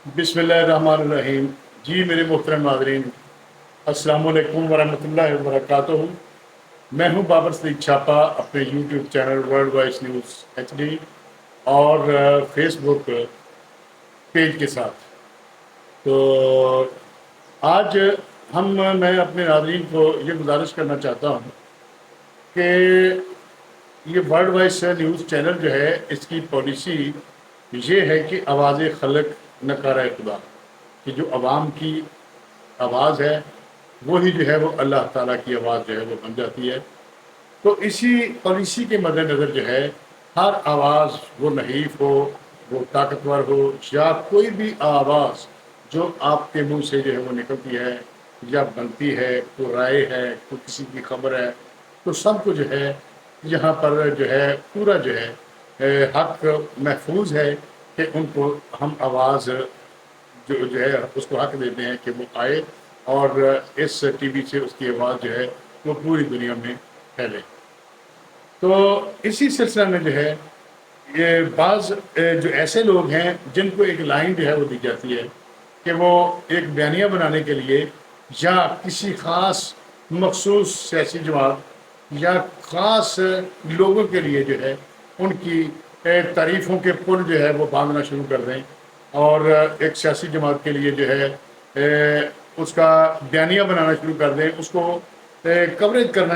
بسم اللہ الرحمن الرحیم۔ جی میرے محترم ناظرین، السلام علیکم ورحمۃ اللہ وبرکاتہ۔ میں ہوں بابر صدیق چھاپا، اپنے YouTube channel world voice news H D اور فیس بک پیج کے ساتھ۔ تو آج میں اپنے ناظرین کو یہ گزارش کرنا چاہتا ہوں کہ یہ ورلڈ وائس نیوز چینل جو ہے، اس کی پالیسی یہ ہے کہ آواز خلق نکارہ خدا، کہ جو عوام کی آواز ہے وہی جو ہے وہ اللہ تعالیٰ کی آواز جو ہے وہ بن جاتی ہے۔ تو اسی پالیسی کے مد نظر جو ہے، ہر آواز وہ نحیف ہو، وہ طاقتور ہو، یا کوئی بھی آواز جو آپ کے منہ سے جو ہے وہ نکلتی ہے یا بنتی ہے، کوئی رائے ہے، کوئی کسی کی خبر ہے، تو سب کو جو ہے یہاں پر جو ہے پورا جو ہے حق محفوظ ہے کہ ان کو ہم آواز جو ہے اس کو حق دیتے ہیں کہ وہ آئے اور اس ٹی وی سے اس کی آواز جو ہے وہ پوری دنیا میں پھیلے۔ تو اسی سلسلہ میں جو ہے یہ بعض جو ایسے لوگ ہیں جن کو ایک لائن جو ہے وہ دی جاتی ہے کہ وہ ایک بیانیہ بنانے کے لیے یا کسی خاص مخصوص سیاسی جماعت یا خاص لوگوں کے لیے جو ہے ان کی تعریفوں کے پل جو ہے وہ باندھنا شروع کر دیں، اور ایک سیاسی جماعت کے لیے جو ہے اس کا بیانیہ بنانا شروع کر دیں، اس کو کوریج کرنا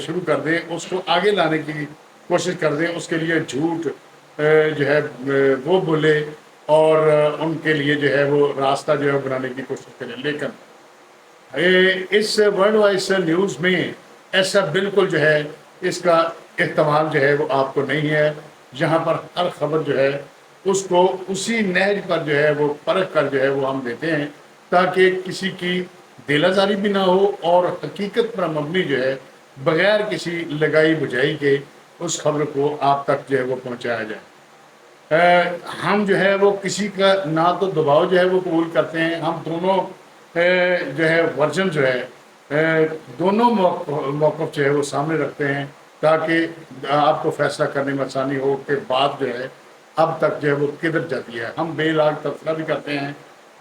شروع کر دیں، اس کو آگے لانے کی کوشش کر دیں، اس کے لیے جھوٹ جو ہے وہ بولے، اور ان کے لیے جو ہے وہ راستہ جو ہے بنانے کی کوشش کریں۔ لیکن اس ورلڈ وائس نیوز میں ایسا بالکل جو ہے اس کا احتمال جو ہے وہ آپ کو نہیں ہے۔ یہاں پر ہر خبر جو ہے اس کو اسی نہج پر جو ہے وہ پرکھ کر جو ہے وہ ہم دیتے ہیں، تاکہ کسی کی دل آزاری بھی نہ ہو، اور حقیقت پر مبنی جو ہے بغیر کسی لگائی بجھائی کے اس خبر کو آپ تک جو ہے وہ پہنچایا جائے۔ ہم جو ہے وہ کسی کا نہ تو دباؤ جو ہے وہ قبول کرتے ہیں، ہم دونوں جو ہے ورژن جو ہے دونوں موقف جو ہے وہ سامنے رکھتے ہیں، تاکہ آپ کو فیصلہ کرنے میں آسانی ہو کہ بات جو ہے اب تک جو ہے وہ کدھر جاتی ہے۔ ہم بے لاگ تبصرہ بھی کرتے ہیں،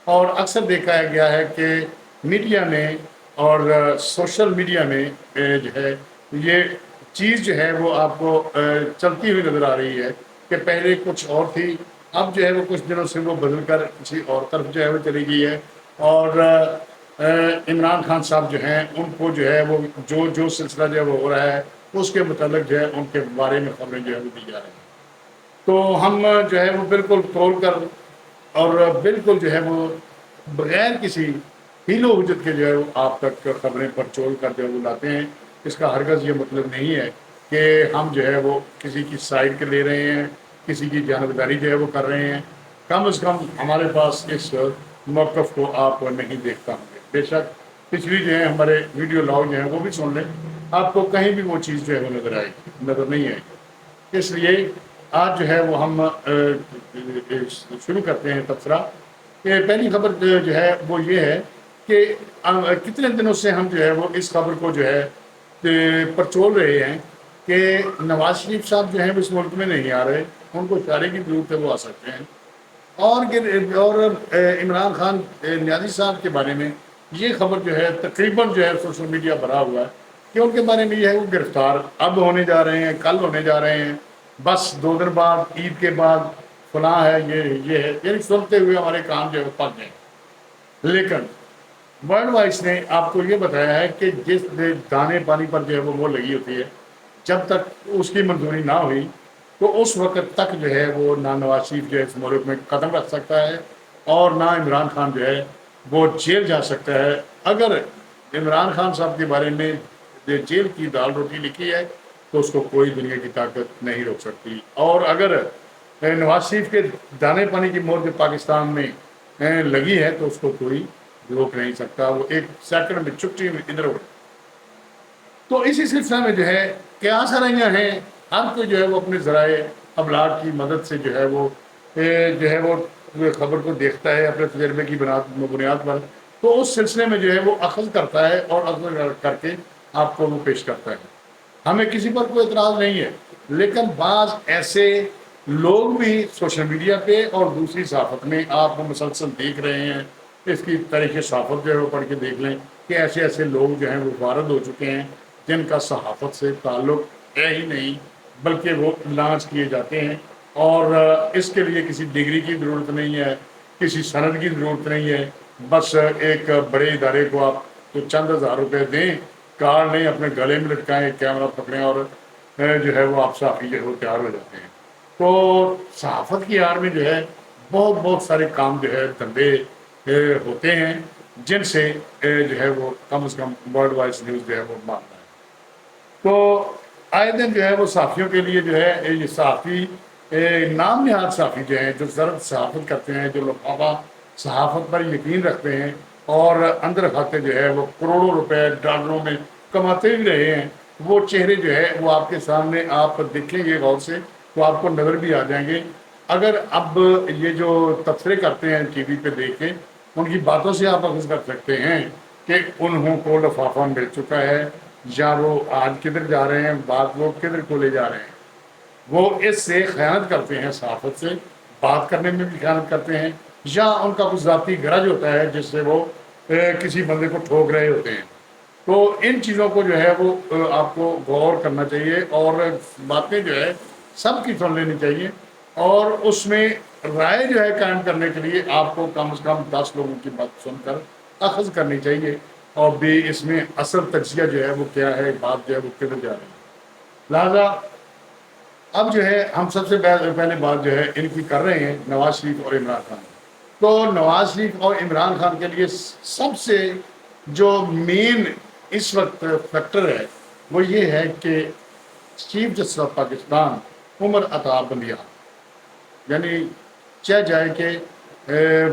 اور اکثر دیکھا گیا ہے کہ میڈیا میں اور سوشل میڈیا میں جو ہے یہ چیز جو ہے وہ آپ کو چلتی ہوئی نظر آ رہی ہے کہ پہلے کچھ اور تھی، اب جو ہے وہ کچھ دنوں سے وہ بدل کر کسی اور طرف جو ہے وہ چلی گئی ہے، اور عمران خان صاحب جو ہیں ان کو جو ہے وہ جو سلسلہ جو ہے وہ ہو رہا ہے اس کے متعلق جو ہے ان کے بارے میں خبریں جو ہے وہ دی جا رہی ہیں۔ تو ہم جو ہے وہ بالکل تول کر اور بالکل جو ہے وہ بغیر کسی حیل و حجت کے جو ہے وہ آپ تک خبریں پرچول کر جو ہے وہ لاتے ہیں۔ اس کا ہرگز یہ مطلب نہیں ہے کہ ہم جو ہے وہ کسی کی سائڈ کے لے رہے ہیں، کسی کی جانبداری جو ہے وہ کر رہے ہیں۔ کم از کم ہمارے پاس اس موقف کو آپ نہیں دیکھتا ہوں گے۔ بے شک پچھلی جو ہے ہمارے ویڈیو لاگ جو ہیں وہ بھی سن لیں، آپ کو کہیں بھی وہ چیز جو ہے وہ نظر نہیں آئے گی۔ اس لیے آج جو ہے وہ ہم شروع کرتے ہیں تبصرہ، کہ پہلی خبر جو ہے وہ یہ ہے کہ کتنے دنوں سے ہم جو ہے وہ اس خبر کو جو ہے پرچول رہے ہیں کہ نواز شریف صاحب جو ہیں اس ملک میں نہیں آ رہے، ان کو اشارے کی ضرورت ہے، وہ آ سکتے ہیں۔ اور عمران خان نیازی صاحب کے بارے میں یہ خبر جو ہے تقریباً جو ہے سوشل میڈیا بھرا ہوا ہے کہ ان کے بارے میں یہ ہے وہ گرفتار اب ہونے جا رہے ہیں، کل ہونے جا رہے ہیں، بس 2 دن بعد، عید کے بعد فلاں ہے، یہ ہے، یعنی سنتے ہوئے ہمارے کان جو ہے پک گئے۔ لیکن ورلڈ وائس نے آپ کو یہ بتایا ہے کہ جس دانے پانی پر جو ہے وہ لگی ہوتی ہے، جب تک اس کی منظوری نہ ہوئی تو اس وقت تک جو ہے وہ نہ نواز شریف جو ہے اس ملک میں قدم رکھ سکتا ہے، اور نہ عمران خان جو ہے وہ جیل جا سکتا ہے۔ اگر عمران خان صاحب کے بارے میں جیل کی دال روٹی لکھی ہے تو اس کو کوئی دنیا کی طاقت نہیں روک سکتی، اور اگر نواز شریف کے دانے پانی کی مہر جو پاکستان میں لگی ہے تو اس کو کوئی روک نہیں سکتا، وہ ایک سیکنڈ میں چھٹی میں ادھر ہو۔ تو اسی سلسلہ میں جو ہے کیا سرائیاں ہیں، ہر کوئی جو ہے وہ اپنے ذرائع ابلاغ کی مدد سے جو ہے وہ خبر کو دیکھتا ہے اپنے تجربے کی بنیاد پر، تو اس سلسلے میں جو ہے وہ اخذ کرتا ہے اور اخذ کر کے آپ کو وہ پیش کرتا ہے۔ ہمیں کسی پر کوئی اعتراض نہیں ہے، لیکن بعض ایسے لوگ بھی سوشل میڈیا پہ اور دوسری صحافت میں آپ کو مسلسل دیکھ رہے ہیں. اس کی تاریخ صحافت جو ہے وہ پڑھ کے دیکھ لیں کہ ایسے ایسے لوگ جو ہیں وہ وارد ہو چکے ہیں جن کا صحافت سے تعلق ہے ہی نہیں، بلکہ وہ لانچ کیے جاتے ہیں. اور اس کے لیے کسی ڈگری کی ضرورت نہیں ہے، کسی سند کی ضرورت نہیں ہے. بس ایک بڑے ادارے کو آپ تو چند ہزار روپے دیں، کارڈ لیں، اپنے گلے میں لٹکائیں، کیمرہ پکڑیں اور جو ہے وہ آپ صحافی جو ہے وہ تیار ہو جاتے ہیں. تو صحافت کی آڑ میں جو ہے بہت بہت سارے کام جو ہے دھندے ہوتے ہیں جن سے جو ہے وہ کم از کم ورلڈ وائز نیوز جو ہے وہ مانتا ہے. تو آئے دن جو ہے وہ صحافیوں کے لیے جو ہے یہ صحافی نام نہاد صحافی جو ہیں، جو زرد صحافت کرتے ہیں، جو لفافہ صحافت پر یقین رکھتے ہیں اور اندر کھاتے جو ہے وہ کروڑوں روپے ڈالروں میں کماتے بھی رہے ہیں، وہ چہرے جو ہے وہ آپ کے سامنے آپ دیکھیں گے غور سے تو آپ کو نظر بھی آ جائیں گے. اگر اب یہ جو تبصرے کرتے ہیں ٹی وی پہ دیکھ کے، ان کی باتوں سے آپ اخذ کر سکتے ہیں کہ انہوں کو لفافہ مل چکا ہے یا وہ آج کدھر جا رہے ہیں، بات وہ کدھر کو لے جا رہے ہیں. وہ اس سے خیانت کرتے ہیں، صحافت سے بات کرنے میں بھی خیانت کرتے ہیں، یا ان کا کچھ ذاتی غرض ہوتا ہے جس سے وہ کسی بندے کو ٹھوک رہے ہوتے ہیں. تو ان چیزوں کو جو ہے وہ آپ کو غور کرنا چاہیے اور باتیں جو ہے سب کی سن لینی چاہیے، اور اس میں رائے جو ہے قائم کرنے کے لیے آپ کو کم از کم 10 لوگوں کی بات سن کر اخذ کرنی چاہیے، اور بھی اس میں اصل تجزیہ جو ہے وہ کیا ہے، بات جو ہے وہ کدھر جا رہی ہے. لہٰذا اب جو ہے ہم سب سے پہلے بات جو ہے ان کی کر رہے ہیں نواز شریف اور عمران خان. تو نواز شریف اور عمران خان کے لیے سب سے جو مین اس وقت فیکٹر ہے وہ یہ ہے کہ chief justice of Pakistan Umar Ata Bandial, یعنی چہ جائے کہ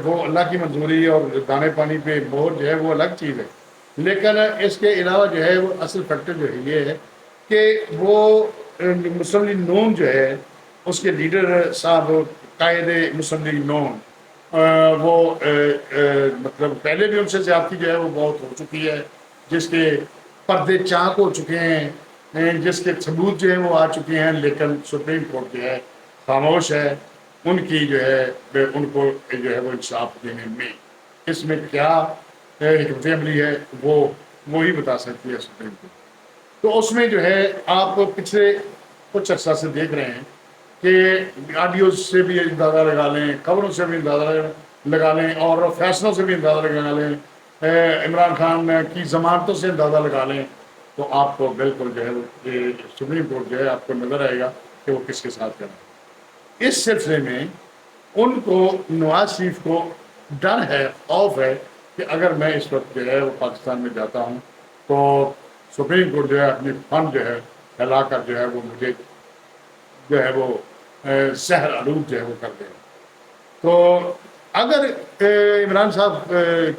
وہ اللہ کی منظوری اور دانے پانی پہ مہر جو ہے وہ الگ چیز ہے، لیکن اس کے علاوہ جو ہے وہ اصل فیکٹر جو ہے یہ ہے کہ وہ مسلم لیگ نون جو ہے اس کے لیڈر صاحب قائد مسلم لیگ نون، وہ مطلب پہلے بھی ان سے زیادتی جو ہے وہ بہت ہو چکی ہے، جس کے پردے چاک ہو چکے ہیں، جس کے ثبوت جو ہیں وہ آ چکے ہیں، لیکن سپریم کورٹ جو ہے خاموش ہے. ان کی جو ہے ان کو جو ہے وہ انصاف دینے میں اس میں کیا حکمت عملی ہے وہ وہی بتا سکتی ہے سپریم کورٹ. تو اس میں جو ہے آپ پچھلے کچھ عرصہ سے دیکھ رہے ہیں کہ آڈیوز سے بھی اندازہ لگا لیں، خبروں سے بھی اندازہ لگا لیں، اور فیصلوں سے بھی اندازہ لگا لیں، عمران خان کی ضمانتوں سے اندازہ لگا لیں، تو آپ کو بالکل جو ہے سپریم کورٹ جو ہے آپ کو نظر آئے گا کہ وہ کس کے ساتھ کریں. اس سلسلے میں ان کو نواز شریف کو ڈر ہے، خوف ہے کہ اگر میں اس وقت جو ہے وہ پاکستان میں جاتا ہوں تو سپریم کورٹ جو ہے اپنی فنڈ جو ہے پھیلا کر جو ہے وہ مجھے جو ہے وہ زہر آلود جو ہے وہ کر دے. تو اگر عمران صاحب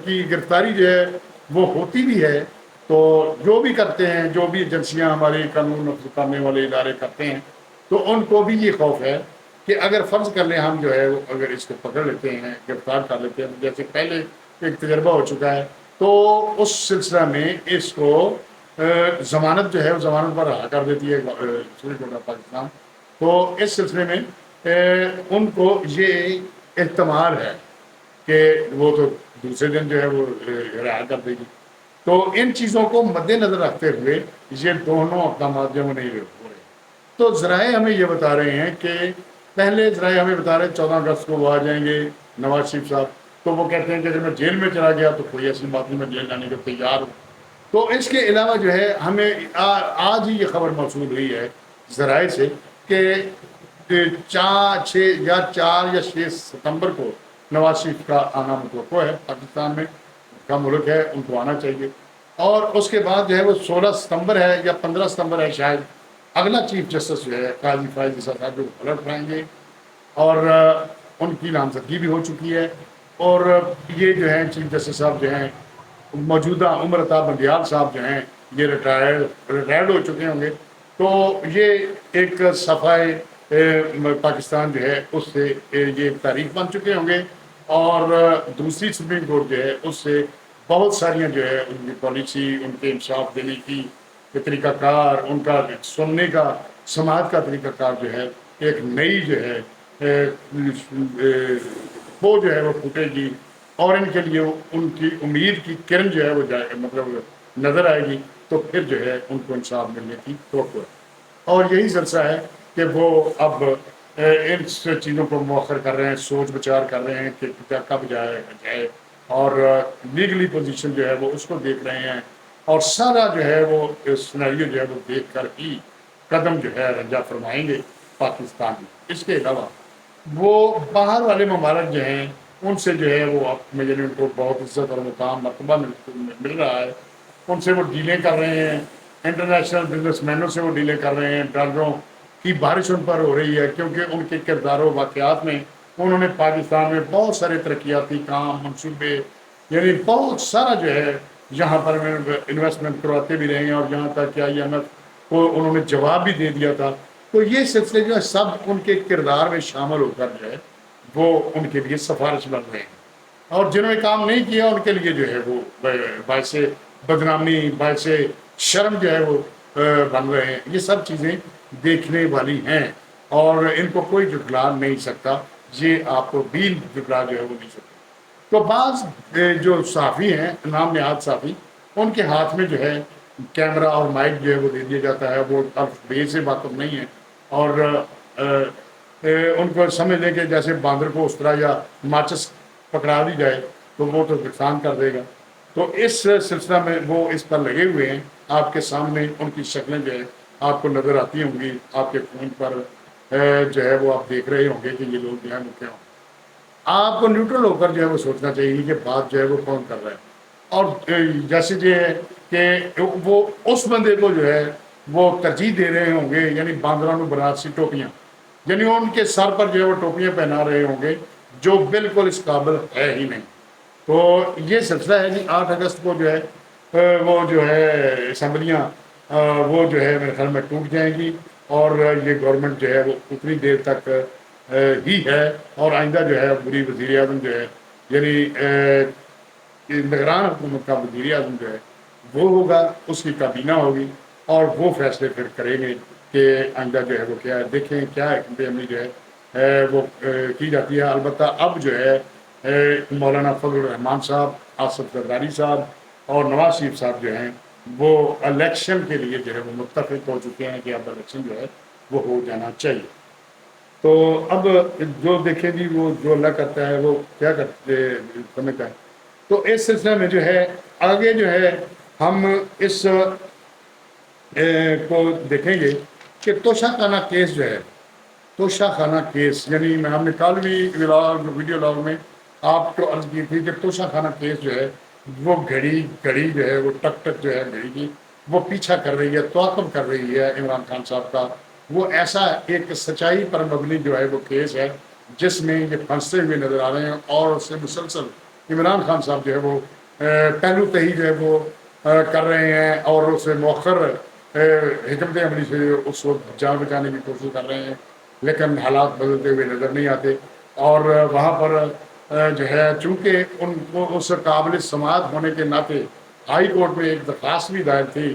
کی گرفتاری جو ہے وہ ہوتی بھی ہے تو جو بھی کرتے ہیں، جو بھی ایجنسیاں ہماری قانون نافذ کرنے والے ادارے کرتے ہیں، تو ان کو بھی یہ خوف ہے کہ اگر فرض کر لیں ہم جو ہے اگر اس کو پکڑ لیتے ہیں، گرفتار کر لیتے ہیں، جیسے پہلے ایک تجربہ ہو چکا ہے، تو اس سلسلہ میں اس کو ضمانت جو ہے وہ ضمانت پر رہا کر دیتی ہے سپریم کورٹ آف پاکستان. تو اس سلسلے میں ان کو یہ احتمال ہے کہ وہ تو دوسرے دن جو ہے وہ رہا کر دے گی. تو ان چیزوں کو مد نظر رکھتے ہوئے یہ دونوں اقدامات جو نہیں ہو رہے. تو ذرائع ہمیں یہ بتا رہے ہیں کہ پہلے ذرائع ہمیں بتا رہے ہیں 14 اگست کو وہ آ جائیں گے نواز شریف صاحب. تو وہ کہتے ہیں کہ اگر میں جیل میں چلا گیا تو کوئی ایسی بات نہیں، میں جیل جانے کو تیار ہوں. تو اس کے علاوہ جو ہے ہمیں آج ہی یہ خبر موصول ہوئی ہے ذرائع سے کہ 4 یا 6 ستمبر کو نواز شریف کا آنا متوقع ہے. پاکستان میں کا ملک ہے، ان کو آنا چاہیے. اور اس کے بعد جو ہے وہ 16 ستمبر ہے یا 15 ستمبر ہے شاید، اگلا چیف جسٹس جو ہے قاضی فائز عیسیٰ صاحب جو پلٹ اٹھائیں گے، اور ان کی نامزدگی بھی ہو چکی ہے. اور یہ جو ہیں چیف جسٹس صاحب جو ہیں موجودہ عمر عطا بندیال صاحب جو ہیں یہ ریٹائرڈ ہو چکے ہوں گے. تو یہ ایک صفحہ پاکستان جو ہے اس سے یہ تاریخ بن چکے ہوں گے، اور دوسری سپریم کورٹ جو ہے اس سے بہت ساریاں جو ہے ان کی پالیسی، ان کے انصاف دینے کی طریقہ کار، ان کا سننے کا، سماعت کا طریقہ کار جو ہے ایک نئی جو ہے وہ جو ہے وہ پھوٹے گی، اور ان کے لیے ان کی امید کی کرن جو ہے وہ جائے مطلب نظر آئے گی، تو پھر جو ہے ان کو انصاف ملنے کی توقع ہے۔ اور یہی سلسلہ ہے کہ وہ اب ان چیزوں کو مؤخر کر رہے ہیں، سوچ بچار کر رہے ہیں کہ کیا کب جائے، اور لیگلی پوزیشن جو ہے وہ اس کو دیکھ رہے ہیں، اور سارا جو ہے وہ سیناریو جو ہے وہ دیکھ کر ہی قدم جو ہے رنجا فرمائیں گے پاکستان میں۔ اس کے علاوہ وہ باہر والے ممالک جو ہیں ان سے جو ہے وہ اب یعنی ان کو بہت عزت اور مقام مرتبہ مل رہا ہے، ان سے وہ ڈیلیں کر رہے ہیں، انٹرنیشنل بزنس مینوں سے وہ ڈیلیں کر رہے ہیں، ڈالروں کی بارش ان پر ہو رہی ہے، کیونکہ ان کے کردار و واقعات میں انہوں نے پاکستان میں بہت سارے ترقیاتی کام منصوبے یعنی بہت سارا جو ہے یہاں پر انویسٹمنٹ کرواتے بھی رہے ہیں، اور یہاں تک کہ IMF کو انہوں نے جواب بھی دے دیا تھا۔ تو یہ سلسلے جو ہے سب ان کے کردار میں شامل ہو کر جو ہے وہ ان کے لیے سفارش بن رہے ہیں، اور جنہوں نے کام نہیں کیا ان کے لیے جو ہے وہ باعث بدنامی باعث شرم جو ہے وہ بن رہے ہیں۔ یہ سب چیزیں دیکھنے والی ہیں، اور ان کو کوئی جھٹلا نہیں سکتا، یہ آپ کو بھی جھٹلا جو ہے وہ نہیں سکتا۔ تو بعض جو صحافی ہیں نام نہاد صحافی، ان کے ہاتھ میں جو ہے کیمرہ اور مائک جو ہے وہ دے دیا جاتا ہے، وہ الف بے سے واقف نہیں ہے، اور ان کو سمجھ لیں کہ جیسے باندر کو اس طرح یا ماچس پکڑا دی جائے تو وہ تو نقصان کر دے گا۔ تو اس سلسلہ میں وہ اس پر لگے ہوئے ہیں، آپ کے سامنے ان کی شکلیں جو ہے آپ کو نظر آتی ہوں گی، آپ کے فون پر جو ہے وہ آپ دیکھ رہے ہوں گے کہ یہ لوگ جو ہے وہ کیا ہوں۔ آپ کو نیوٹرل ہو کر جو ہے وہ سوچنا چاہیے کہ بات جو ہے وہ کون کر رہا ہے، اور جیسے یہ ہے کہ وہ اس بندے کو جو ہے وہ ترجیح دے رہے ہوں گے، یعنی باندرانو بنارسی ٹوپیاں، یعنی ان کے سر پر جو ہے وہ ٹوپیاں پہنا رہے ہوں گے جو بالکل اس قابل ہے ہی نہیں۔ تو یہ سلسلہ ہے جی 8 اگست کو جو ہے وہ جو ہے اسمبلیاں وہ جو ہے میرے خیال میں ٹوٹ جائیں گی، اور یہ گورنمنٹ جو ہے وہ اتنی دیر تک ہی ہے، اور آئندہ جو ہے بری وزیر اعظم جو ہے یعنی نگران حکومت کا وزیر اعظم جو ہے وہ ہوگا، اس کی کابینہ ہوگی، اور وہ فیصلے پھر کریں گے کہ آئندہ جو ہے وہ کیا ہے۔ دیکھیں کیا حکمت عملی جو ہے وہ کی جاتی ہے۔ البتہ اب جو ہے مولانا فضل الرحمان صاحب، آصف زرداری صاحب اور نواز شریف صاحب جو ہیں وہ الیکشن کے لیے جو ہے وہ متفق ہو چکے ہیں کہ اب الیکشن جو ہے وہ ہو جانا چاہیے۔ تو اب جو دیکھیں جی وہ جو اللہ کرتا ہے وہ کیا کرتے سمجھتا ہے۔ تو اس سلسلے میں جو ہے آگے جو ہے ہم اس کو دیکھیں گے کہ توشہ خانہ کیس جو ہے، توشہ خانہ کیس یعنی ہم نے کل بھی ویڈیو لاگ میں آپ کو عرض کی تھی کہ توشہ خانہ کیس جو ہے وہ گھڑی جو ہے وہ ٹک ٹک جو ہے گھڑی کی وہ پیچھا کر رہی ہے، تعاقب کر رہی ہے عمران خان صاحب کا۔ وہ ایسا ایک سچائی پر مبنی جو ہے وہ کیس ہے جس میں یہ پھنستے ہوئے نظر آ رہے ہیں، اور اس سے مسلسل عمران خان صاحب جو ہے وہ پہلو تہی جو ہے وہ کر رہے ہیں، اور اسے مؤخر حکمت عملی سے اس وقت جان بچانے کی کوشش کر رہے ہیں، لیکن حالات بدلتے ہوئے نظر نہیں آتے۔ اور وہاں پر جو ہے چونکہ ان کو اس قابل سماعت ہونے کے ناطے ہائی کورٹ میں ایک درخواست بھی دائر تھی،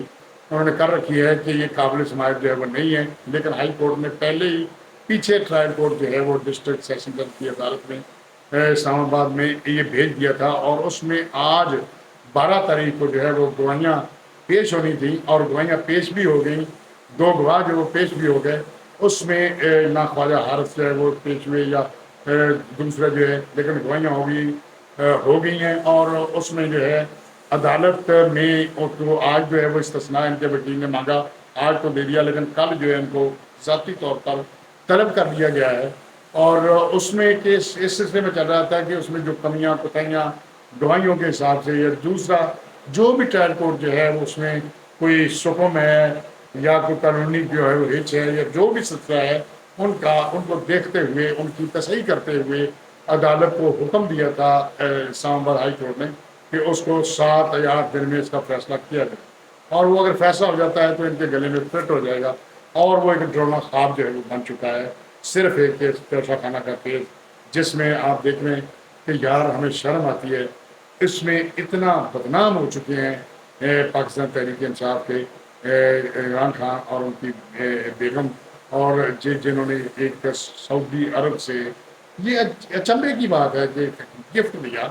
انہوں نے کر رکھی ہے کہ یہ قابل سماعت جو ہے وہ نہیں ہے، لیکن ہائی کورٹ نے پہلے ہی پیچھے ٹرائل کورٹ جو ہے وہ ڈسٹرکٹ سیشن جج کی عدالت میں اسلام آباد میں یہ بھیج دیا تھا، اور اس میں آج 12 تاریخ کو جو ہے وہ گواہیاں پیش ہونی تھیں، اور گواہیاں پیش بھی ہو گئیں، 2 گواہ جو وہ پیش بھی ہو گئے۔ اس میں نہ خواجہ حارث جو ہے وہ پیش ہوئے یا دوسرا جو ہے، لیکن گواہیاں ہو گئی ہیں، اور اس میں جو ہے عدالت میں تو آج جو ہے وہ استثناء ان کے وکیل نے مانگا، آج تو دے دیا، لیکن کل جو ہے ان کو ذاتی طور پر طلب کر دیا گیا ہے۔ اور اس میں کیس اس سلسلے میں چل رہا تھا کہ اس میں جو کمیاں کوتاہیاں گواہیوں کے حساب سے، یا دوسرا جو بھی ٹرائل کورٹ جو ہے اس میں کوئی سکم ہے یا کوئی قانونی جو ہے وہ ہچ ہے یا جو بھی سلسلہ ہے، ان کو دیکھتے ہوئے ان کی تصحیح کرتے ہوئے عدالت کو حکم دیا تھا اسلام آباد ہائی کورٹ نے کہ اس کو 7 یا 8 دن میں اس کا فیصلہ کیا جائے، اور وہ اگر فیصلہ ہو جاتا ہے تو ان کے گلے میں فٹ ہو جائے گا، اور وہ ایک ڈرامہ خواب جو ہے وہ بن چکا ہے، صرف ایک توشہ خانہ کا کیس، جس میں آپ دیکھ لیں کہ یار ہمیں شرم آتی ہے، اس میں اتنا بدنام ہو چکے ہیں پاکستان تحریک انصاف کے عمران خان اور ان کی بیگم اور جنہوں نے ایک سعودی عرب سے، یہ اچنبے کی بات ہے کہ گفٹ دیا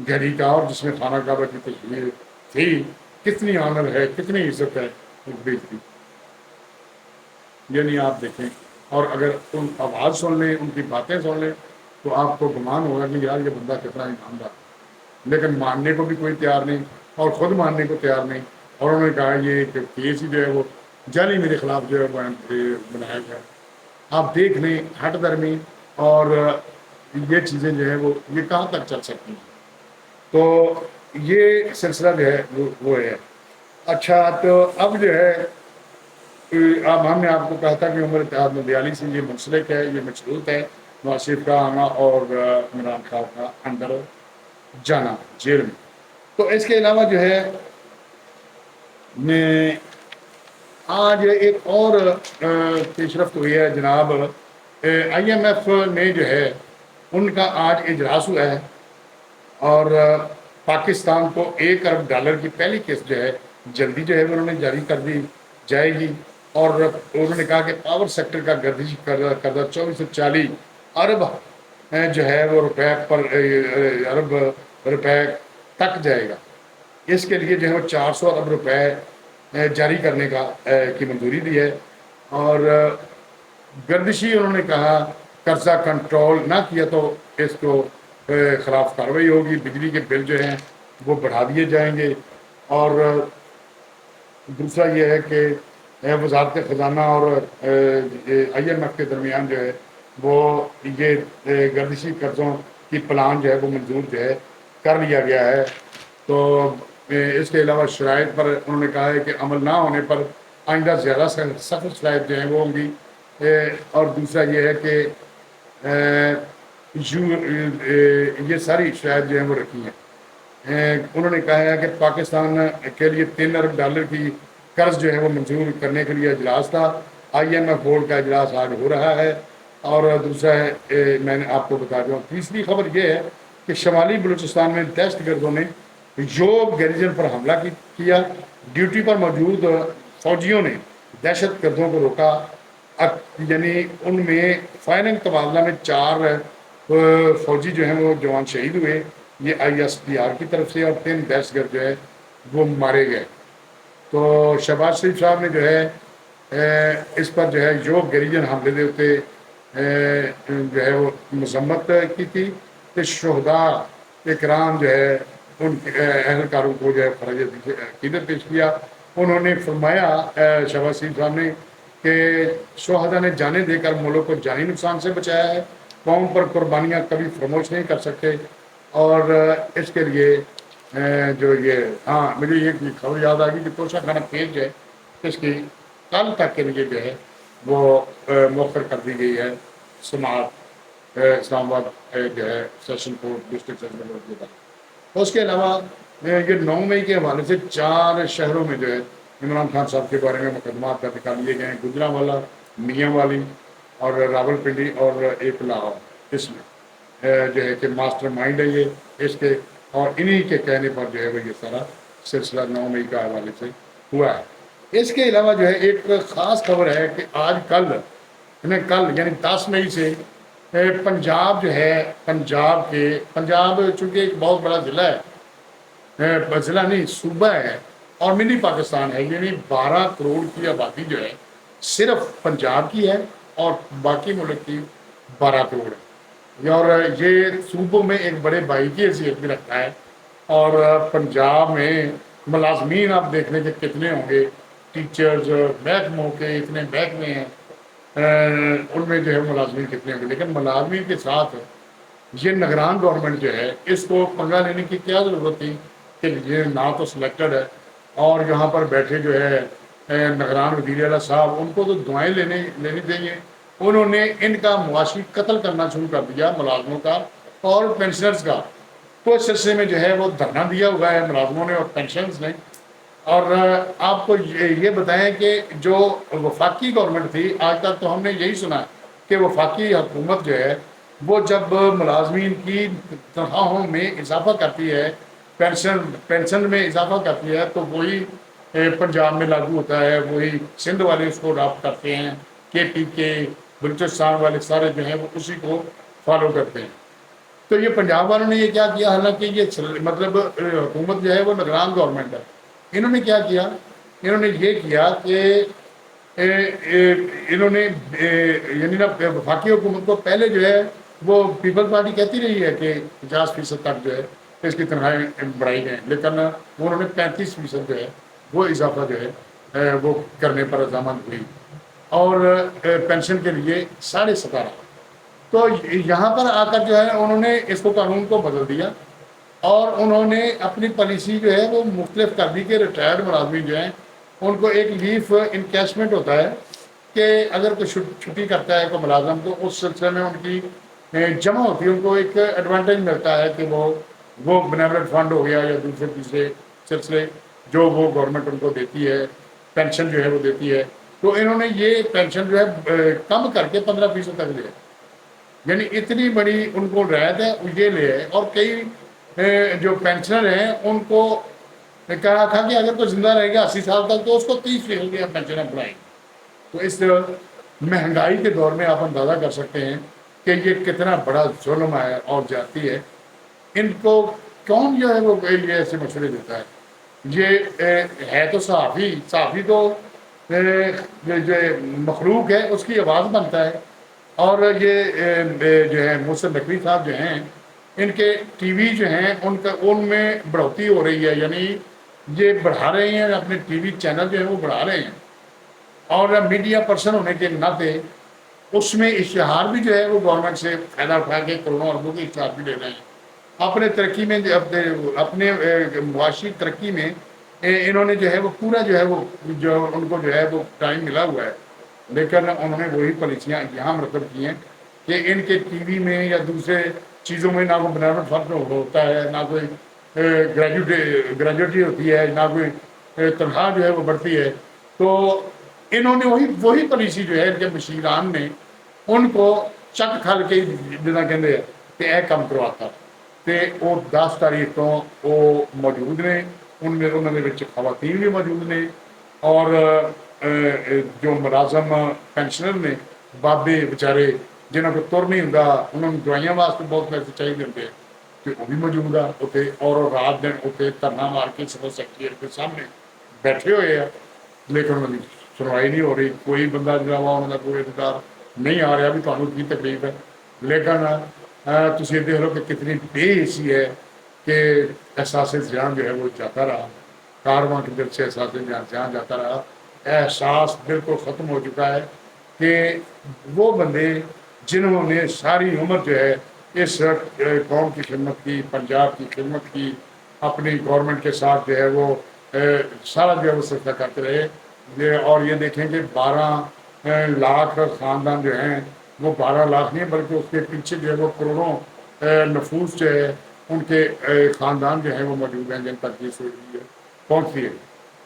گھڑی کا، اور جس میں خانہ کعبہ کی تصویر تھی، کتنی آنر ہے، کتنی عزت ہے اس بیچ کی، یعنی آپ دیکھیں۔ اور اگر ان آواز سن لیں، ان کی باتیں سن لیں، تو آپ کو گمان ہوگا کہ یار یہ بندہ کتنا ایماندار ہے، لیکن ماننے کو بھی کوئی تیار نہیں، اور خود ماننے کو تیار نہیں، اور انہوں نے کہا یہ کہ کیس ہی جو ہے وہ جعلی میرے خلاف جو ہے بنایا گیا۔ آپ دیکھ لیں ہٹ درمی، اور یہ چیزیں جو ہیں وہ یہ کہاں تک چل سکتی ہیں۔ تو یہ سلسلہ جو ہے وہ ہے۔ اچھا، تو اب جو ہے اب ہم نے آپ کو کہا تھا کہ عمر اتحاد میں 42 سے یہ منسلک ہے، یہ مشروط ہے نواز شریف کا آنا اور عمران خان کا اندر جانا جیل میں۔ تو اس کے علاوہ جو ہے آج ایک اور پیش رفت ہوئی ہے جناب، آئی ایم ایف نے جو ہے ان کا آج اجلاس ہوا ہے، اور پاکستان کو $1 ارب کی پہلی قسط جو ہے جلدی جو ہے انہوں نے جاری کر دی جائے گی، اور انہوں نے کہا کہ پاور سیکٹر کا گردش کردہ 2440 ارب جو ہے وہ روپے پر ارب روپے تک جائے گا۔ اس کے لیے جو ہے وہ 400 ارب روپے جاری کرنے کی منظوری دی ہے، اور گردشی انہوں نے کہا قرضہ کنٹرول نہ کیا تو اس کو خلاف کارروائی ہوگی، بجلی کے بل جو ہیں وہ بڑھا دیے جائیں گے، اور دوسرا یہ ہے کہ وزارت خزانہ اور آئی ایم ایف کے درمیان جو ہے وہ یہ گردشی قرضوں کی پلان جو ہے وہ منظور جو ہے کر لیا گیا ہے۔ تو اس کے علاوہ شرائط پر انہوں نے کہا ہے کہ عمل نہ ہونے پر آئندہ زیادہ سخت شرائط جو ہیں وہ ہوں گی، اور دوسرا یہ ہے کہ یہ ساری شرائط جو ہیں وہ رکھی ہیں۔ انہوں نے کہا ہے کہ پاکستان کے لیے $3 ارب کی قرض جو ہے وہ منظور کرنے کے لیے اجلاس تھا، آئی ایم ایف بورڈ کا اجلاس آج ہو رہا ہے۔ اور دوسرا ہے میں نے آپ کو بتا دوں، تیسری خبر یہ ہے کہ شمالی بلوچستان میں دہشت گردوں نے یوگ گیریجن پر حملہ کیا، ڈیوٹی پر موجود فوجیوں نے دہشت گردوں کو روکا، یعنی ان میں فائرنگ تبادلہ میں 4 فوجی جو ہیں وہ جوان شہید ہوئے، یہ آئی ایس پی آر کی طرف سے، اور 3 دہشت گرد جو ہے وہ مارے گئے۔ تو شہباز شریف صاحب نے جو ہے اس پر جو ہے یوگ گیریجن حملے دے ہوتے جو ہے وہ مذمت کی تھی، کہ شہداء اکرام جو ہے ان اہلکاروں کو جو ہے خراج عقیدت پیش کیا۔ انہوں نے فرمایا شہباز شریف صاحب نے کہ شہداء نے جانیں دے کر ملک کو جانی نقصان سے بچایا ہے، قوم پر قربانیاں کبھی فراموش نہیں کر سکتے، اور اس کے لیے جو یہ ہاں مجھے یہ خبر یاد آ گئی کہ توشہ خانہ پیج ہے اس کی کل تک کے لیے جو ہے وہ مؤخر کر دی گئی ہے سماعت اسلام آباد جو ہے session court district session court کے بعد۔ اس کے علاوہ یہ 9 مئی کے حوالے سے 4 شہروں میں جو ہے عمران خان صاحب کے بارے میں مقدمات درج کر لیے گئے ہیں، گجرانوالہ، میاں والی اور راول پنڈی، اور ایک لاہور۔ اس میں جو ہے کہ ماسٹر مائنڈ ہے یہ اس کے، اور انہی کے کہنے پر جو ہے وہ یہ سارا سلسلہ 9 مئی کا حوالے سے ہوا ہے۔ اس کے علاوہ جو ہے ایک خاص خبر ہے کہ آج کل یعنی 10 مئی سے پنجاب جو ہے پنجاب چونکہ ایک بہت بڑا ضلع ہے، ضلع نہیں صوبہ ہے اور منی پاکستان ہے، یعنی 12 کروڑ کی آبادی جو ہے صرف پنجاب کی ہے، اور باقی ملک کی 12 کروڑ ہے، اور یہ صوبوں میں ایک بڑے بھائی کی حیثیت بھی رکھتا ہے۔ اور پنجاب میں ملازمین آپ دیکھ لیں کہ کتنے ہوں گے، ٹیچرز محکموں کے اتنے محکمے ہیں، ان میں جو ہے ملازمین کتنے ہوں گے، لیکن ملازمین کے ساتھ یہ نگران گورنمنٹ جو ہے اس کو پنگا لینے کی کیا ضرورت تھی کہ یہ نہ تو سلیکٹڈ ہے، اور یہاں پر بیٹھے جو ہے نگران وزیر اعلیٰ صاحب، ان کو تو دعائیں لینی چاہیے۔ انہوں نے ان کا معاشی قتل کرنا شروع کر دیا، ملازموں کا اور پینشنرز کا۔ تو اس سلسلے میں جو ہے وہ دھرنا دیا ہوا ہے ملازموں نے اور پینشنرز نے۔ اور آپ کو یہ بتائیں کہ جو وفاقی گورنمنٹ تھی، آج تک تو ہم نے یہی سنا کہ وفاقی حکومت جو ہے وہ جب ملازمین کی تنخواہوں میں اضافہ کرتی ہے، پینشن میں اضافہ کرتی ہے، تو وہی پنجاب میں لاگو ہوتا ہے، وہی سندھ والے اس کو اڈاپٹ کرتے ہیں KPK بلوچستان والے سارے جو ہیں وہ اسی کو فالو کرتے ہیں. تو یہ پنجاب والوں نے یہ کیا کیا، حالانکہ یہ مطلب حکومت جو ہے وہ نگران گورنمنٹ ہے. انہوں نے کیا کیا، انہوں نے یہ کیا کہ انہوں نے یعنی نا وفاقی حکومت کو پہلے جو ہے وہ پیپل پارٹی کہتی رہی ہے کہ 50% تک جو ہے اس کی تنخواہیں بڑھائی جائیں، لیکن انہوں نے 35% جو ہے وہ اضافہ جو ہے وہ کرنے پر رضامند ہوئی، اور پینشن کے لیے 17.5. تو یہاں پر آ کر جو ہے انہوں نے اس کو قانون کو بدل دیا، اور انہوں نے اپنی پالیسی جو ہے وہ مختلف کر دی کہ ریٹائرڈ ملازمین جو ہیں ان کو ایک لیف انکیشمنٹ ہوتا ہے کہ اگر کوئی چھٹی کرتا ہے کوئی ملازم تو اس سلسلے میں ان کی جمع ہوتی ہے، ان کو ایک ایڈوانٹیج ملتا ہے کہ وہ بینیفٹ فنڈ ہو گیا یا دوسرے تیسرے سلسلے جو وہ گورنمنٹ ان کو دیتی ہے، پینشن جو ہے وہ دیتی ہے. تو انہوں نے یہ پینشن جو ہے کم کر کے 15% تک لیا، یعنی اتنی بڑی ان کو رعایت ہے یہ لے ہے. اور کئی جو پینشنر ہیں ان کو کہا تھا کہ اگر کوئی زندہ رہے گا 80 سال تک تو اس کو 30% کی پینشن بڑھائیں. تو اس مہنگائی کے دور میں آپ اندازہ کر سکتے ہیں کہ یہ کتنا بڑا ظلم ہے اور جاتی ہے. ان کو کون جو ہے وہ یہ ایسے مشورے دیتا ہے؟ یہ ہے تو صحافی تو جو مخلوق ہے اس کی آواز بنتا ہے. اور یہ جو ہے محسن نقوی صاحب جو ہیں ان کے ٹی وی جو ہیں ان میں بڑھوتی ہو رہی ہے، یعنی یہ بڑھا رہے ہیں اپنے ٹی وی چینل جو ہیں وہ بڑھا رہے ہیں، اور میڈیا پرسن ہونے کے ناطے اس میں اشتہار بھی جو ہے وہ گورنمنٹ سے فائدہ اٹھا کے کروڑوں اربوں کے اشتہار بھی لے رہے ہیں. اپنے ترقی میں اپنے معاشی ترقی میں انہوں نے جو ہے وہ پورا جو ہے وہ جو ان کو جو ہے وہ ٹائم ملا ہوا ہے، لیکن انہوں نے وہی پالیسیاں یہاں مرتب کی ہیں کہ ان کے ٹی وی میں یا دوسرے چیزوں میں نہ کوئی بنیاد فرق ہوتا ہے، نہ کوئی گریجویٹی ہوتی ہے، نہ کوئی تنخواہ جو ہے وہ بڑھتی ہے. تو انہوں نے وہی پالیسی جو ہے ان کے مشیران نے ان کو چک کھل کے جنا کہتے ہیں کہ اے کم کرواتا. تے وہ 10 تاریخ تو وہ موجود نے، ان میں انہوں نے خواتین بھی موجود نے، اور جو ملازم پینشنر نے بابے بیچارے جنہوں کو تر نہیں ہوں انہوں نے دوائیاں واسطے بہت پیسے چاہیے ہوتے ہیں کہ وہ بھی موجود آ اتنے، اور رات دن اتنے دھرنا مار کے سب سیکٹریٹ کے سامنے بیٹھے ہوئے ہیں، لیکن انہوں نے سنوائی نہیں ہو رہی. کوئی بندہ جو انہوں کا کوئی ادھکار نہیں آ رہا بھی تمہیں کی تکلیف ہے. لیکن تھی دیکھ لو کہ کتنی بے حسی ہے کہ احساس زیان جو ہے وہ جاتا رہا، کارواں کے دل سے احساس زیان جاتا رہا. احساس بالکل ختم ہو چکا ہے کہ وہ بندے جنہوں نے ساری عمر جو ہے اس قوم کی خدمت کی، پنجاب کی خدمت کی، اپنی گورنمنٹ کے ساتھ جو ہے وہ سارا جو ہے وہ سلسلہ کرتے رہے. اور یہ دیکھیں کہ 12 لاکھ خاندان جو ہیں وہ 12 لاکھ نہیں بلکہ اس کے پیچھے جو ہے وہ کروڑوں نفوس جو ہے ان کے خاندان جو ہیں وہ موجود ہیں جن تک یہ پہنچتی ہے.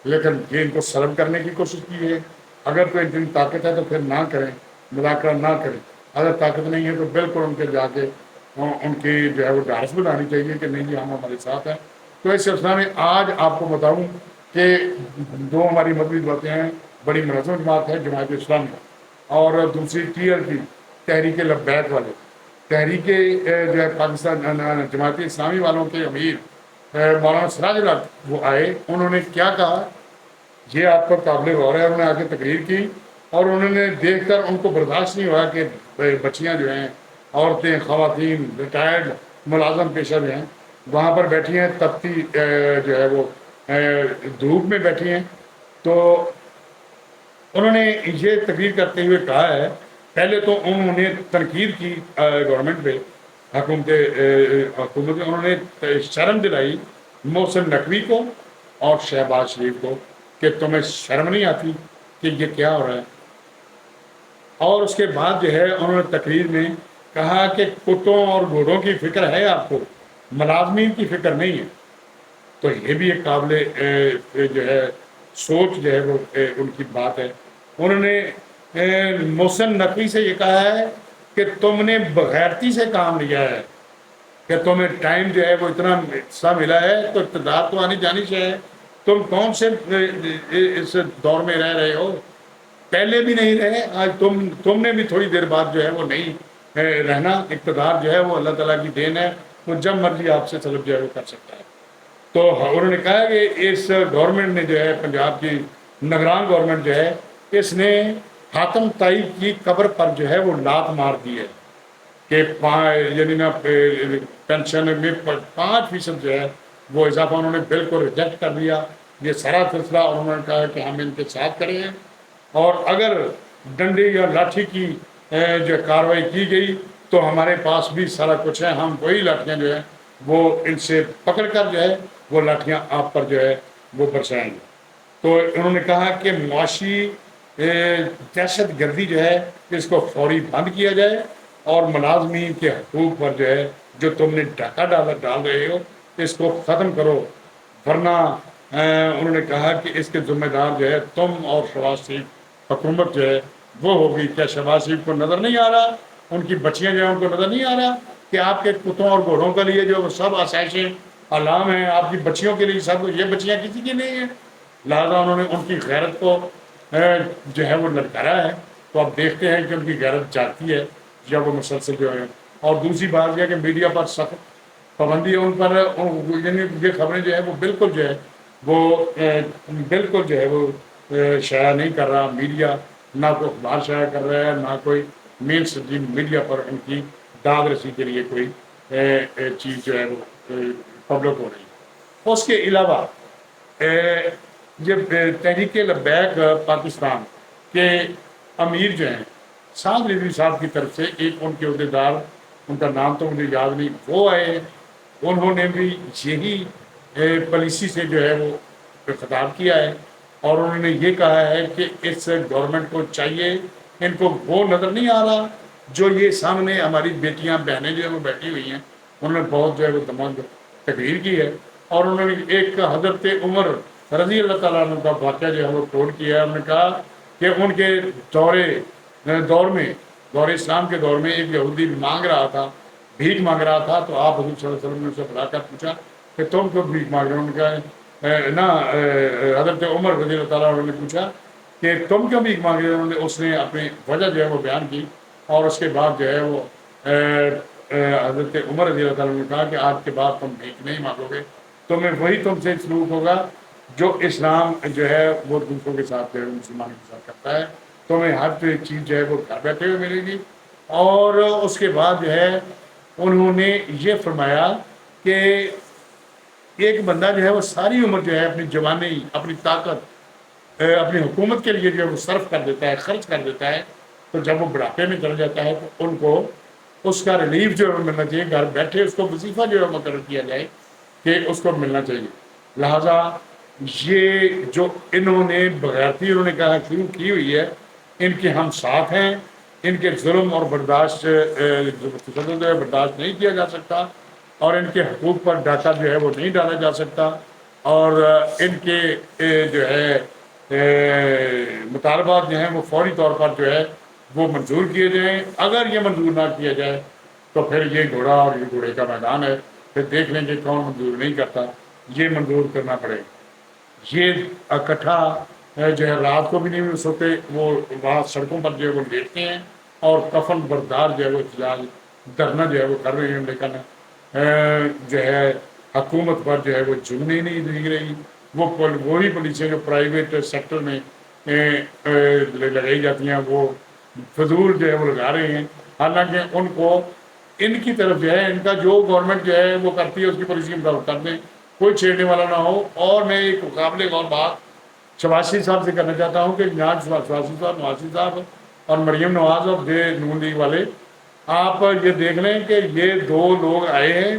لیکن یہ ان کو سرب کرنے کی کوشش کی ہے. اگر کوئی اتنی طاقت ہے تو پھر نہ کریں، مذاکرہ نہ کریں. اگر طاقت نہیں ہے تو بالکل ان کے جا کے ان کی جو ہے وہ ڈارس بنانی چاہیے کہ نہیں جی ہم ہمارے ساتھ ہیں. تو اس سلسلہ میں آج آپ کو بتاؤں کہ دو ہماری مذہبی باتیں ہیں، بڑی منظم جماعت ہے جماعت اسلامی، اور دوسری TLP تحریک لبیک والے. تحریک جو ہے پاکستان جماعت اسلامی والوں کے امیر مولانا سراج الحق وہ آئے، انہوں نے کیا کہا یہ آپ پر قابل غور ہے. انہوں نے آ کے تقریر کی اور انہوں نے دیکھ کر ان کو برداشت نہیں ہوا کہ بچیاں جو ہیں، عورتیں، خواتین، ریٹائرڈ ملازم پیشہ جو ہیں وہاں پر بیٹھی ہیں، تپتی جو ہے وہ دھوپ میں بیٹھی ہیں. تو انہوں نے یہ تقریر کرتے ہوئے کہا ہے، پہلے تو انہوں نے تنقید کی گورنمنٹ پہ، حکومت انہوں نے شرم دلائی محسن نقوی کو اور شہباز شریف کو کہ تمہیں شرم نہیں آتی کہ یہ کیا ہو رہا ہے. اور اس کے بعد جو ہے انہوں نے تقریر میں کہا کہ کتوں اور گھوڑوں کی فکر ہے آپ کو، ملازمین کی فکر نہیں ہے. تو یہ بھی ایک قابل جو ہے سوچ جو ہے وہ ان کی بات ہے. انہوں نے محسن نقوی سے یہ کہا ہے کہ تم نے بغیرتی سے کام لیا ہے، کہ تمہیں ٹائم جو ہے وہ اتنا سا ملا ہے تو اقتدار تو آنی جانی چاہیے. تم کون سے اس دور میں رہ رہے ہو پہلے بھی نہیں رہے، آج تم نے بھی تھوڑی دیر بعد جو ہے وہ نہیں رہنا۔ اقتدار جو ہے وہ اللہ تعالیٰ کی دین ہے، وہ جب مرضی آپ سے طلب جو ہے وہ کر سکتا ہے۔ تو انہوں نے کہا کہ اس گورنمنٹ نے جو ہے پنجاب کی نگران گورنمنٹ جو ہے اس نے حاتم طائی کی قبر پر جو ہے وہ لات مار دی ہے کہ یعنی نا پینشن میں 5% جو ہے وہ اضافہ انہوں نے بالکل ریجیکٹ کر دیا یہ سارا سلسلہ، اور انہوں نے کہا کہ ہم ان کے ساتھ کھڑے ہیں، اور اگر ڈنڈے یا لاٹھی کی جو کارروائی کی گئی تو ہمارے پاس بھی سارا کچھ ہے، ہم وہی لاٹھیاں جو ہے وہ ان سے پکڑ کر جو ہے وہ لاٹھیاں آپ پر جو ہے وہ برسائیں گے۔ تو انہوں نے کہا کہ معاشی دہشت گردی جو ہے اس کو فوری بند کیا جائے، اور ملازمین کے حقوق پر جو ہے جو تم نے ڈاکہ ڈال رہے ہو اس کو ختم کرو، ورنہ انہوں نے کہا کہ اس کے ذمہ دار جو ہے تم اور شہباز شریف حکومت جو ہے وہ ہوگی۔ کیا شہباز شریف کو نظر نہیں آ رہا، ان کی بچیاں جو ہیں ان کو نظر نہیں آ رہا کہ آپ کے کتوں اور گھوڑوں کے لیے جو سب آسائشیں علام ہیں، آپ کی بچیوں کے لیے سب، یہ بچیاں کسی کی نہیں ہیں؟ لہٰذا انہوں نے ان کی غیرت کو جو ہے وہ للکارا ہے۔ تو آپ دیکھتے ہیں کہ ان کی غیرت جاتی ہے یا وہ مسلسل جو ہے۔ اور دوسری بات یہ ہے کہ میڈیا پر سخت پابندی ہے ان پر، یعنی یہ خبریں جو ہے وہ بالکل جو ہے وہ بالکل جو ہے وہ شائع نہیں کر رہا میڈیا، نہ کوئی اخبار شائع کر رہا ہے، نہ کوئی مین اسٹریم میڈیا پر ان کی داد رسی کے لیے کوئی چیز جو ہے وہ پبلک ہو رہی ہے۔ اس کے علاوہ یہ تحریک لبیک پاکستان کے امیر جو ہیں سعد رضوی صاحب کی طرف سے ایک ان کے عہدیدار، ان کا نام تو مجھے یاد نہیں، وہ آئے، انہوں نے بھی یہی پالیسی سے جو ہے وہ خطاب کیا ہے، اور انہوں نے یہ کہا ہے کہ اس گورنمنٹ کو چاہیے، ان کو وہ نظر نہیں آ رہا جو یہ سامنے ہماری بیٹیاں بہنیں جو ہے وہ بیٹھی ہوئی ہیں، انہوں نے بہت جو ہے وہ دماغ تقریر کی ہے، اور انہوں نے ایک حضرت عمر رضی اللہ تعالیٰ عنہ کا واقعہ جو ہے وہ کوٹ کیا ہے۔ انہوں نے کہا کہ ان کے دور اسلام کے دور میں ایک یہودی مانگ رہا تھا، بھیک مانگ رہا تھا، تو آپ حضور صلی اللہ علیہ وسلم نے اسے بلا کر پوچھا کہ تم کیوں بھیک مانگ رہے ہو؟ انہوں نے کہا نا، حضرت عمر رضی اللہ تعالیٰ عنہ نے پوچھا کہ تم کیوں بھیک مانگ رہے ہو؟ اس نے اپنی وجہ جو ہے وہ بیان کی، اور اس کے بعد جو ہے وہ حضرت عمر رضی اللہ تعالیٰ نے کہا کہ آج کے بعد تم بھیک نہیں مانگو گے، وہی تم سے سلوک ہوگا جو اسلام جو ہے وہ دوسروں کے ساتھ جو ہے مسلمانوں کے ساتھ کرتا ہے، تمہیں ہر چیز جو ہے وہ گھر بیٹھے ہوئے ملے گی۔ اور اس کے بعد جو ہے انہوں نے یہ فرمایا کہ ایک بندہ جو ہے وہ ساری عمر جو ہے اپنی جوانی، اپنی طاقت اپنی حکومت کے لیے جو ہے وہ صرف کر دیتا ہے، خرچ کر دیتا ہے، تو جب وہ بڑھاپے میں چلا جاتا ہے تو ان کو اس کا ریلیف جو ہے ملنا چاہیے، گھر بیٹھے اس کو وظیفہ جو ہے مقرر کیا جائے کہ اس کو ملنا چاہیے۔ لہٰذا یہ جو انہوں نے بغیرتی انہوں نے کہا شروع کی ہوئی ہے، ان کے ہم ساتھ ہیں، ان کے ظلم اور برداشت تشدد برداشت نہیں کیا جا سکتا، اور ان کے حقوق پر ڈاکہ جو ہے وہ نہیں ڈالا جا سکتا، اور ان کے جو ہے مطالبات جو ہیں وہ فوری طور پر جو ہے وہ منظور کیے جائیں۔ اگر یہ منظور نہ کیا جائے تو پھر یہ گھوڑا اور یہ گھوڑے کا میدان ہے، پھر دیکھ لیں گے کون منظور نہیں کرتا، یہ منظور کرنا پڑے گا۔ یہ اکٹھا جو ہے رات کو بھی نہیں سوتے، وہ وہاں سڑکوں پر جو ہے وہ لیٹتے ہیں، اور کفن بردار جو ہے وہ احتجاج دھرنا جو ہے وہ کر رہے ہیں، لیکن جو ہے حکومت پر جو ہے وہ جھکنے نہیں دی رہی۔ وہی پولیسیں جو پرائیویٹ سیکٹر میں لگائی جاتی ہیں وہ فضول جو ہے وہ لگا رہے ہیں، حالانکہ ان کو ان کی طرف جو ہے ان کا جو گورنمنٹ جو ہے وہ کرتی ہے اس کی پالیسی مطابق کر دیں، کوئی چھیڑنے والا نہ ہو۔ اور میں ایک مقابلے اور بات شہباز صاحب سے کرنا چاہتا ہوں کہ جناب شہباز صاحب، نواز صاحب اور مریم نواز اور نون لیگ والے، آپ یہ دیکھ لیں کہ یہ دو لوگ آئے ہیں،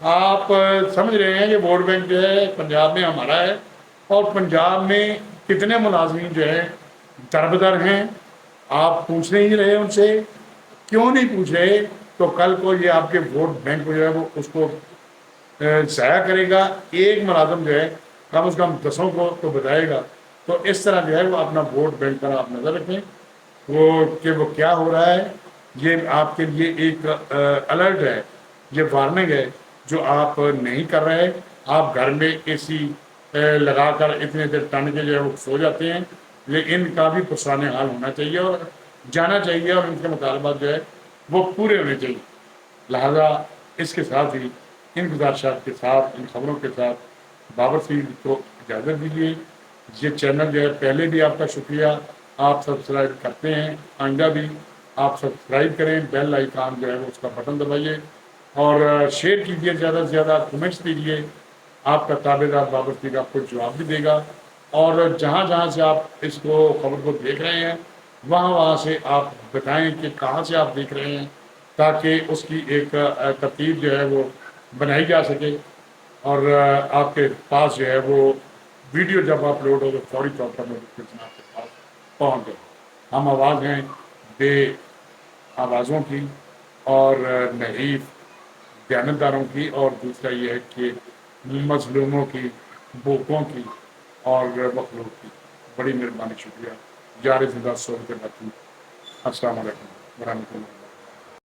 آپ سمجھ رہے ہیں کہ ووٹ بینک جو ہے پنجاب میں ہمارا ہے، اور پنجاب میں کتنے ملازمین جو ہے دربدر ہیں، آپ پوچھ نہیں رہے ان سے، کیوں نہیں پوچھ رہے؟ تو کل کو یہ آپ کے ووٹ بینک جو ہے وہ اس کو ضائع کرے گا، ایک ملازم جو ہے کم از کم 10 کو تو بتائے گا۔ تو اس طرح جو ہے وہ اپنا ووٹ بینک پر آپ نظر رکھیں کہ وہ کیا ہو رہا ہے۔ یہ آپ کے لیے ایک الرٹ ہے، یہ وارننگ ہے جو آپ نہیں کر رہے۔ آپ گھر میں اے سی لگا کر اتنے دیر ٹن کے جو ہے وہ سو جاتے ہیں، لیکن ان کا بھی پرسان حال ہونا چاہیے اور جانا چاہیے اور ان کے مطالبات جو ہے وہ پورے ہونے چاہیے. لہذا اس کے ساتھ ہی ان گزارشات کے ساتھ ان خبروں کے ساتھ بابر سعید کو اجازت دیجیے. یہ چینل جو ہے پہلے بھی آپ کا شکریہ, آپ سبسکرائب کرتے ہیں, آئندہ بھی آپ سبسکرائب کریں, بیل آئیکن جو ہے وہ اس کا بٹن دبائیے اور شیئر کیجیے, زیادہ سے زیادہ کمنٹس دیجیے. آپ کا تابع دار بابر سعید آپ کو جواب بھی دے گا, اور جہاں جہاں سے آپ اس کو خبر کو دیکھ رہے ہیں وہاں سے آپ بتائیں کہ کہاں سے آپ دیکھ رہے ہیں, تاکہ اس کی ایک ترتیب جو ہے وہ بنائی جا سکے اور آپ کے پاس جو ہے وہ ویڈیو جب اپلوڈ ہو تو فوری طور پر نوٹیفکیشن آپ کے پاس پہنچ جائے. ہم آواز ہیں بے آوازوں کی اور نحیف دیانتداروں کی, اور دوسرا یہ ہے کہ مظلوموں کی, بوکوں کی اور مخلوق کی. بڑی مہربانی, شکریہ. جار زندہ صحبت باقی. السلام علیکم ورحمۃ اللہ.